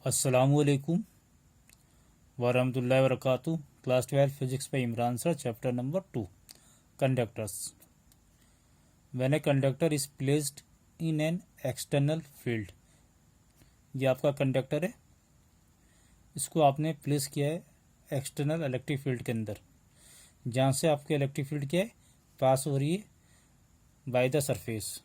अस्सलामुअलैकुम वरहमतुल्लाहि वबरकातुहू। Class 12 physics पे Imran sir, chapter number 2, conductors. When a conductor is placed in an external field, ये आपका कंडक्टर है, इसको आपने प्लेस किया है एक्सटर्नल इलेक्ट्रिक फील्ड के अंदर, जहाँ से आपके इलेक्ट्रिक फील्ड क्या है, पास हो रही है बाय द सरफेस।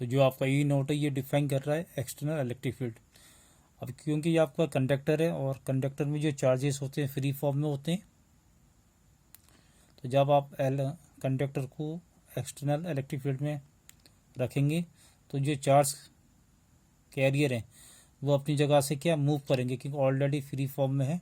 तो जो आपका ई नोट है ये डिफाइन कर रहा है एक्सटर्नल इलेक्ट्रिक फील्ड। अब क्योंकि ये आपका कंडक्टर है और कंडक्टर में जो चार्जेस होते हैं फ्री फॉर्म में होते हैं, तो जब आप कंडक्टर को एक्सटर्नल इलेक्ट्रिक फील्ड में रखेंगे तो जो चार्ज कैरियर हैं वो अपनी जगह से क्या मूव करेंगे, क्योंकि ऑलरेडी फ्री फॉर्म में है।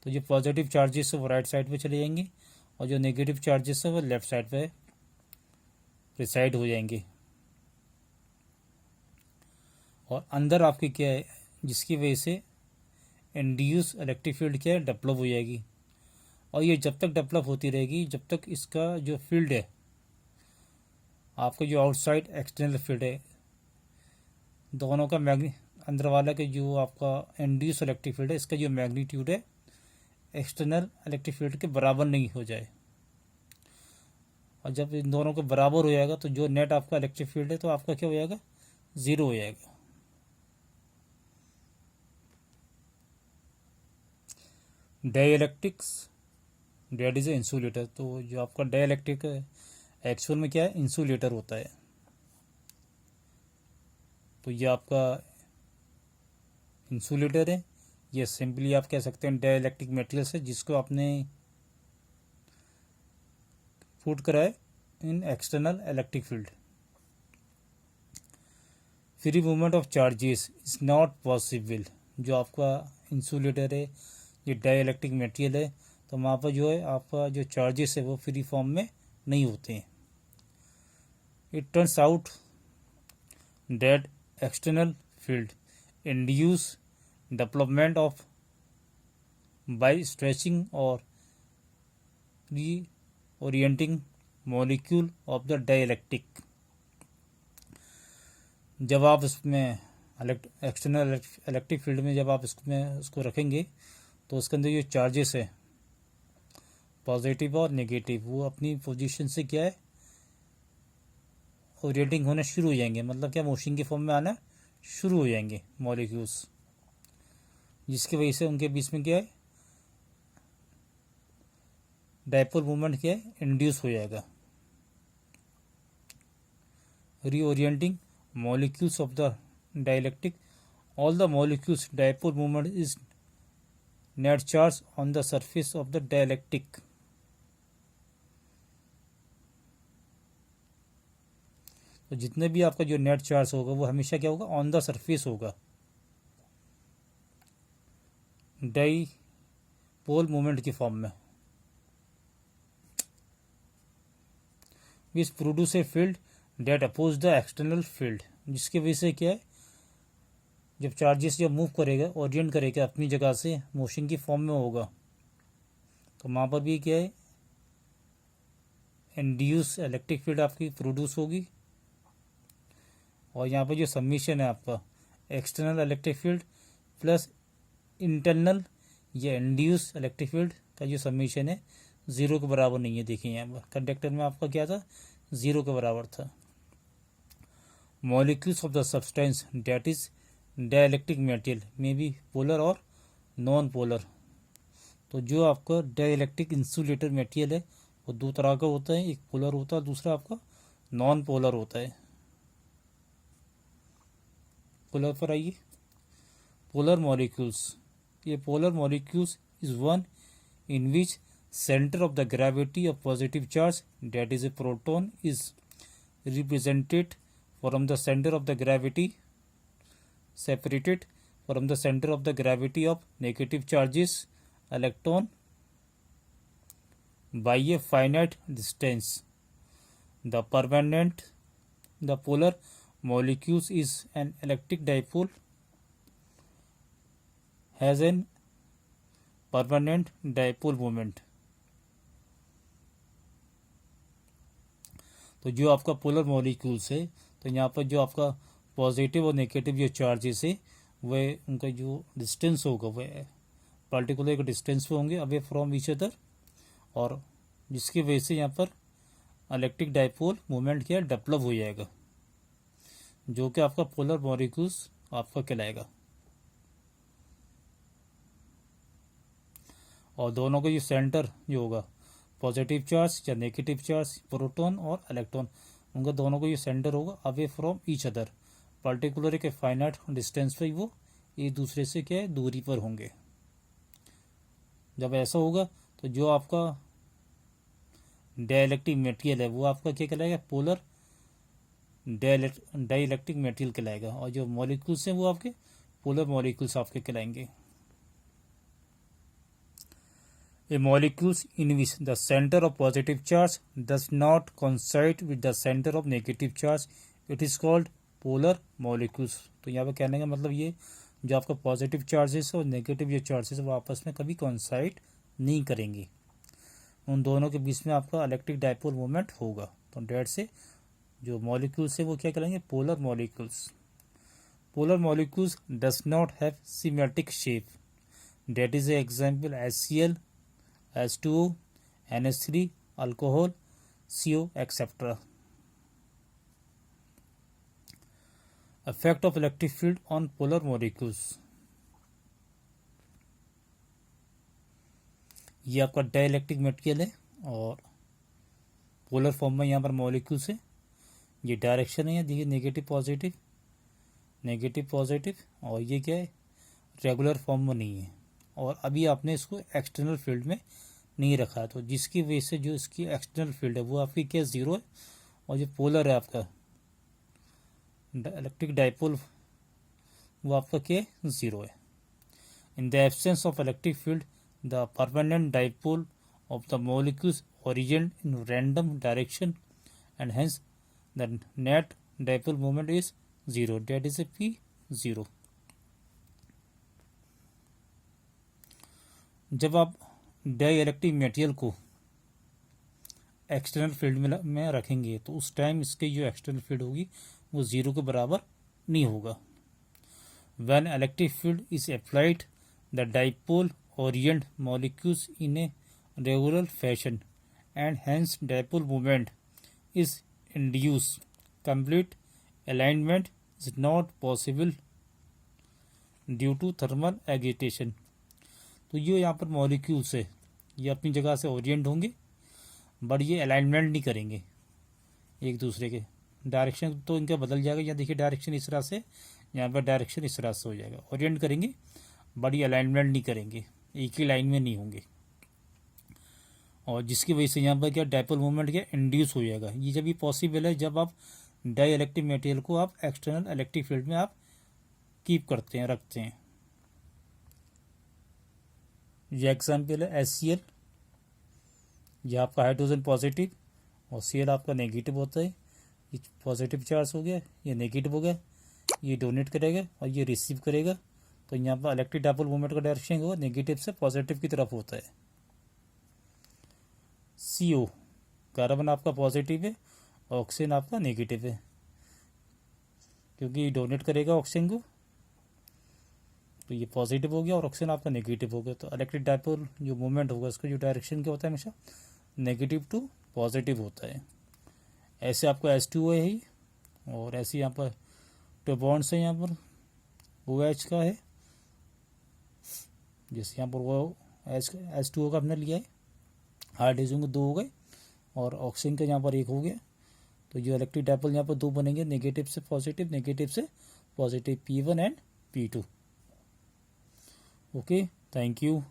तो जो पॉजिटिव चार्जेस है वो राइट साइड पे चले जाएंगे और जो नेगेटिव चार्जेस है वो लेफ्ट साइड पे रिसाइड हो जाएंगे। और अंदर आपकी क्या है, जिसकी वजह से इंड्यूस इलेक्ट्रिक फील्ड क्या है, डेवलप हो जाएगी। और ये जब तक डेवलप होती रहेगी जब तक इसका जो फील्ड है, आपका जो आउटसाइड एक्सटर्नल फील्ड है, दोनों का अंदर वाला के जो आपका इंड्यूस इलेक्ट्रिक फील्ड है, इसका जो मैग्नीट्यूड है एक्सटर्नल इलेक्ट्रिक फील्ड के बराबर नहीं हो जाए। और जब इन दोनों के बराबर हो जाएगा तो जो नेट आपका इलेक्ट्रिक फील्ड है तो आपका क्या हो जाएगा, ज़ीरो हो जाएगा। डाइइलेक्ट्रिक्स, डेट इज ए इंसुलेटर। तो जो आपका डाइइलेक्ट्रिक है एक्चुअल में क्या है, इंसुलेटर होता है। तो ये आपका इंसुलेटर है, ये सिंपली आप कह सकते हैं डाइइलेक्ट्रिक मटेरियल है जिसको आपने पुट करा है इन external electric field. Free movement of charges is not possible. जो आपका इंसुलेटर है, ये डाइइलेक्ट्रिक मटेरियल है, तो वहाँ पर जो है आपका जो चार्जेस है वो फ्री फॉर्म में नहीं होते हैं। It turns out that external field induce development of by stretching और reorienting molecule of the dielectric. जब आप इसमें एक्सटर्नल इलेक्ट्रिक फील्ड में जब आप इसमें उसको रखेंगे तो उसके अंदर जो चार्जेस है पॉजिटिव और नेगेटिव, वो अपनी पोजीशन से क्या है, ओरिएंटिंग होना शुरू हो जाएंगे। मतलब क्या, मोशन के फॉर्म में आना शुरू हो जाएंगे मॉलिक्यूल्स, जिसकी वजह से उनके बीच में क्या है, डायपोल मूवमेंट क्या है, इंड्यूस हो जाएगा। रीओरिएंटिंग molecules of the dielectric, all the molecules dipole moment is net charge on the surface of the dielectric। तो जितने भी आपका जो नेट चार्ज होगा वो हमेशा क्या होगा, ऑन द सरफेस होगा। डाइपोल मोमेंट की फॉर्म में which produce a field that oppose the external field, जिसकी वजह से क्या है, जब चार्जेस जब मूव करेगा, ओरिएंट करेगा अपनी जगह से, मोशन की फॉर्म में होगा, तो वहाँ पर भी क्या है, इंड्यूस इलेक्ट्रिक फील्ड आपकी प्रोड्यूस होगी। और यहाँ पर जो समीशन है आपका external electric field plus internal या इंड्यूस इलेक्ट्रिक फील्ड का जो समीशन है ज़ीरो के बराबर नहीं है। देखिए यहाँ पर कंडक्टर में आपका क्या था, ज़ीरो के बराबर था। Molecules of the substance date is dielectric material में बी पोलर और नॉन पोलर। तो जो आपका डाइइलेक्ट्रिक इंसुलेटर मटेरियल है वो दो तरह का होता है, एक पोलर होता है, दूसरा आपका नॉन पोलर होता है। पोलर पर आइए, पोलर मॉलिक्यूल्स। ये polar molecules is one in which center of the gravity of positive charge, that is a proton, is represented from the center of the gravity, separated from the center of the gravity of negative charges, electron, by a finite distance. The polar molecules is an electric dipole, has an permanent dipole moment। तो जो आपका polar molecules है, तो यहाँ पर जो आपका positive और नेगेटिव जो चार्जेस है वह उनका जो डिस्टेंस होगा वह पार्टिकुलर एक डिस्टेंस पे होंगे अवे फ्रॉम ईच अदर, और जिसकी वजह से यहाँ पर इलेक्ट्रिक डाइपोल मोमेंट क्या डेवलप हो जाएगा, जो कि आपका पोलर मॉलिक्यूल्स आपका कहलाएगा। और दोनों का जो सेंटर जो होगा पॉजिटिव चार्ज या नेगेटिव चार्ज, प्रोटॉन और इलेक्ट्रॉन, उनका दोनों का जो सेंटर होगा away from each other, particular एक फाइनाइट डिस्टेंस पे वो एक दूसरे से क्या है दूरी पर होंगे। जब ऐसा होगा तो जो आपका डाइलेक्ट्रिक मटेरियल है वो आपका क्या कहलाएगा, पोलर डाइलेक्ट्रिक मटेरियल कहलाएगा, और जो मॉलिक्यूल्स हैं वो आपके पोलर मॉलिक्यूल्स आपके कहलाएंगे। A molecules in which the center of positive charge does not coincide with the center of negative charge, it is called polar molecules। तो यहाँ पर कहने का मतलब ये, जो आपका पॉजिटिव चार्जेस और नेगेटिव जो चार्जेस वो आपस में कभी कोइंसाइड नहीं करेंगे, उन दोनों के बीच में आपका इलेक्ट्रिक डाइपोल मोमेंट होगा। तो डेट से जो मॉलिक्यूल्स है वो क्या करेंगे, polar molecules. Polar molecules does not have symmetric shape, that is a example HCl, H2O, NH3, alcohol, CO, etc. Effect of electric field on polar molecules। ये आपका डाइलेक्ट्रिक मटेरियल है और पोलर फॉर्म में यहाँ पर मॉलिक्यूल्स है। ये direction है, देखिए नेगेटिव पॉजिटिव, नेगेटिव पॉजिटिव, और ये क्या है रेगुलर फॉर्म में नहीं है, और अभी आपने इसको एक्सटर्नल फील्ड में नहीं रखा, तो जिसकी वजह से जो इसकी एक्सटर्नल फील्ड है वो आपकी क्या ज़ीरो है, और जो पोलर है आपका इलेक्ट्रिक डाइपोल वो आपका क्या ज़ीरो है। In the absence of electric field the permanent dipole of the molecules origin in random direction and hence the net dipole moment is zero, that is a P0। जब आप dielectric material को external field में रखेंगे तो उस time इसके जो external field होगी वो ज़ीरो के बराबर नहीं होगा। When electric field is applied the dipole orient molecules in a regular fashion and hence dipole moment is induce, complete alignment is not possible due to thermal agitation. तो ये यहाँ पर मॉलिक्यूल्स है ये अपनी जगह से ओरिएंट होंगे, बट ये अलाइनमेंट नहीं करेंगे एक दूसरे के, डायरेक्शन तो इनका बदल जाएगा। यहाँ देखिए डायरेक्शन इस तरह से, यहाँ पर डायरेक्शन इस तरह से हो जाएगा, ओरिएंट करेंगे बट ये अलाइनमेंट नहीं करेंगे, एक ही लाइन में नहीं होंगे, और जिसकी वजह से यहाँ पर क्या डाइपोल मोमेंट क्या इंड्यूस हो जाएगा। ये जब भी पॉसिबल है जब आप डाइलेक्ट्रिक मटेरियल को आप एक्सटर्नल इलेक्ट्रिक फील्ड में आप कीप करते हैं, रखते हैं। ये एग्जाम्पल है HCl, ये आपका हाइड्रोजन पॉजिटिव और Cl आपका नेगेटिव होता है। ये पॉजिटिव चार्ज हो गया, ये नेगेटिव हो गया, ये डोनेट करेगा और ये रिसीव करेगा, तो यहाँ पर इलेक्ट्रिक डाइपोल मोमेंट का डायरेक्शन होगा नेगेटिव से पॉजिटिव की तरफ होता है। CO कार्बन आपका पॉजिटिव है, ऑक्सीजन आपका नेगेटिव है, क्योंकि डोनेट करेगा ऑक्सीजन को, तो ये पॉजिटिव हो गया और ऑक्सीजन आपका नेगेटिव हो गया। तो इलेक्ट्रिक डाइपोल जो मूवमेंट होगा उसका जो डायरेक्शन क्या होता है हमेशा नेगेटिव टू पॉजिटिव होता है। ऐसे आपको H2O है ही, और ऐसे यहाँ पर टू बॉन्ड्स है, यहाँ पर OH का है, जैसे यहाँ पर वो H2O का हमने लिया है, हाइड्रोजन को 2 हो गए और ऑक्सीजन का यहाँ पर 1 हो गया, तो जो इलेक्ट्रिक डाइपोल यहाँ पर 2 बनेंगे, नेगेटिव से पॉजिटिव, नेगेटिव से positive, P1 and P2। Okay, thank you.